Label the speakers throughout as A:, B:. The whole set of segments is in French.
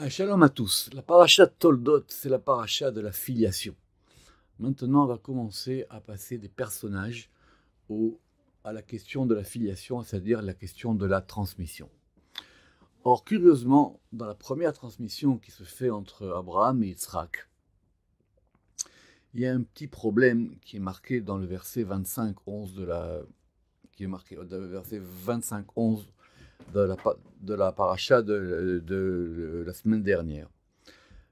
A: Shalom à tous. La paracha de Toldot, c'est la paracha de la filiation. Maintenant, on va commencer à passer des personnages à la question de la filiation, c'est-à-dire la question de la transmission. Or, curieusement, dans la première transmission qui se fait entre Abraham et Yitzhak, il y a un petit problème qui est marqué dans le verset 25-11 de la paracha de la semaine dernière.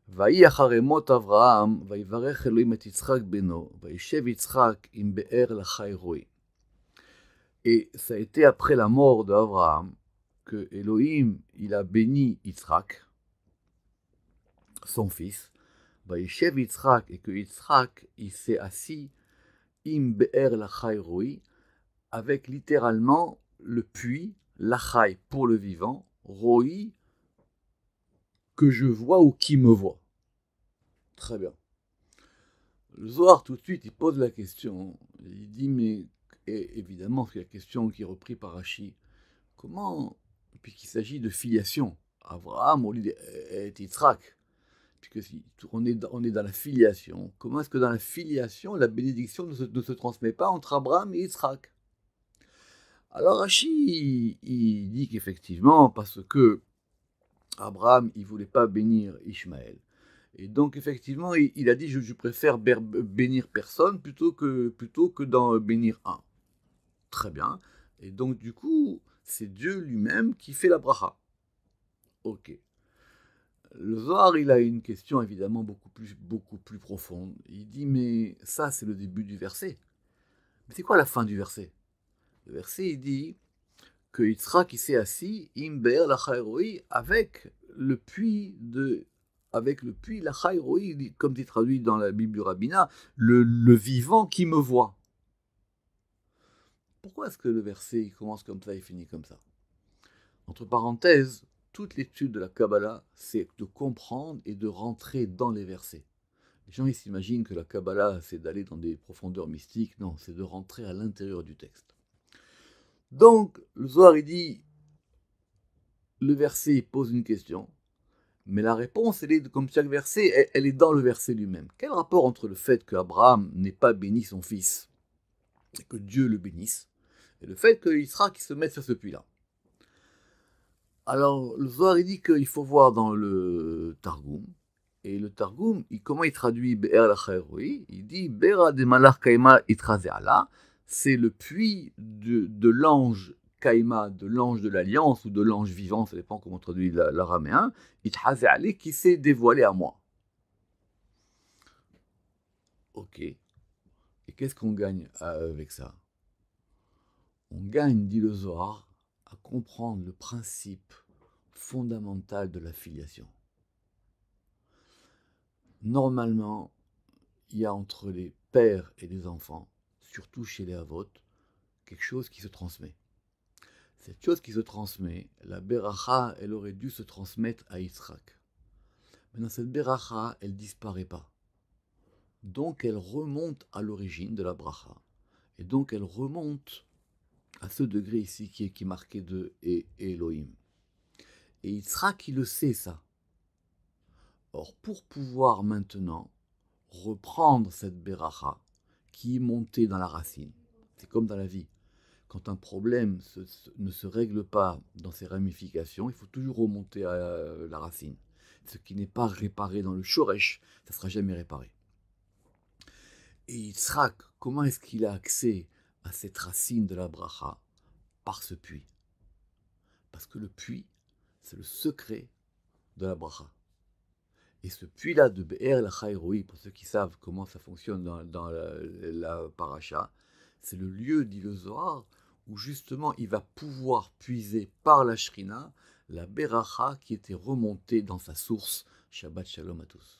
A: ויהי אחרי מות אברהם, ויברך אלוהים את יצחק בנו, וישב יצחק עם באר לחי רועי. Et ça a été après la mort d'Abraham que Elohim, il a béni Yitzhak, son fils, וישב יצחק, et que Yitzhak, il s'est assis, im be'er lachai roi, avec littéralement le puits, lachai pour le vivant, roi, que je vois ou qui me voit. Très bien. Le Zohar, tout de suite, il pose la question. Il dit, mais et évidemment, c'est la question qui est reprise par Rashi. Comment, puisqu'il s'agit de filiation, Abraham, on lit Yitzhak, puisque si on est dans la filiation, comment est-ce que dans la filiation, la bénédiction ne se transmet pas entre Abraham et Yitzhak? Alors Rashi, il dit qu'effectivement, parce que Abraham, il ne voulait pas bénir Ishmaël. Et donc, effectivement, il a dit je préfère bénir personne plutôt que d'en bénir un. Très bien. Et donc, du coup, c'est Dieu lui-même qui fait la bracha. Ok. Le Zohar, il a une question évidemment beaucoup plus profonde. Il dit mais ça, c'est le début du verset. Mais c'est quoi la fin du verset? Le verset, il dit que Yitzhak, il s'est assis, imber la chayroi, avec le puits la chayroi, comme c'est traduit dans la Bible du Rabbinat, le vivant qui me voit. Pourquoi est-ce que le verset il commence comme ça et finit comme ça? Entre parenthèses, toute l'étude de la Kabbalah, c'est de comprendre et de rentrer dans les versets. Les gens ils s'imaginent que la Kabbalah, c'est d'aller dans des profondeurs mystiques. Non, c'est de rentrer à l'intérieur du texte. Donc, le Zohar, il dit, le verset il pose une question, mais la réponse, elle est, comme chaque verset, elle est dans le verset lui-même. Quel rapport entre le fait qu'Abraham n'ait pas béni son fils, et que Dieu le bénisse, et le fait qu'il sera qui se mette sur ce puits-là? Alors, le Zohar, il dit qu'il faut voir dans le Targum, et le Targum, comment il traduit Be'er la-Chayroi? Il dit Be'era de malach kaima itraze'ala, c'est le puits de l'ange Kaima, de l'ange de l'alliance ou de l'ange vivant, ça dépend comment on traduit l'araméen, itraze'ale, qui s'est dévoilé à moi. Ok. Et qu'est-ce qu'on gagne avec ça? On gagne, dit le Zohar, à comprendre le principe fondamental de la filiation. Normalement, il y a entre les pères et les enfants, surtout chez les Avot, quelque chose qui se transmet. Cette chose qui se transmet, la Beracha, elle aurait dû se transmettre à Yitzhak. Maintenant, cette Beracha, elle disparaît pas. Donc, elle remonte à l'origine de la Bracha. Et donc, elle remonte à ce degré ici qui est marqué de Elohim. Et Yitzhak, il le sait, ça. Or, pour pouvoir maintenant reprendre cette Beracha qui est montée dans la racine, c'est comme dans la vie. Quand un problème ne se règle pas dans ses ramifications, il faut toujours remonter à la racine. Ce qui n'est pas réparé dans le shoresh, ça ne sera jamais réparé. Et Yitzhak, comment est-ce qu'il a accès à cette racine de la bracha? Par ce puits. Parce que le puits, c'est le secret de la bracha. Et ce puits-là de Be'er la-Chayroi, pour ceux qui savent comment ça fonctionne dans la paracha, c'est le lieu, dit le Zohar, où justement il va pouvoir puiser par la Shrina la Beracha qui était remontée dans sa source. Shabbat Shalom à tous.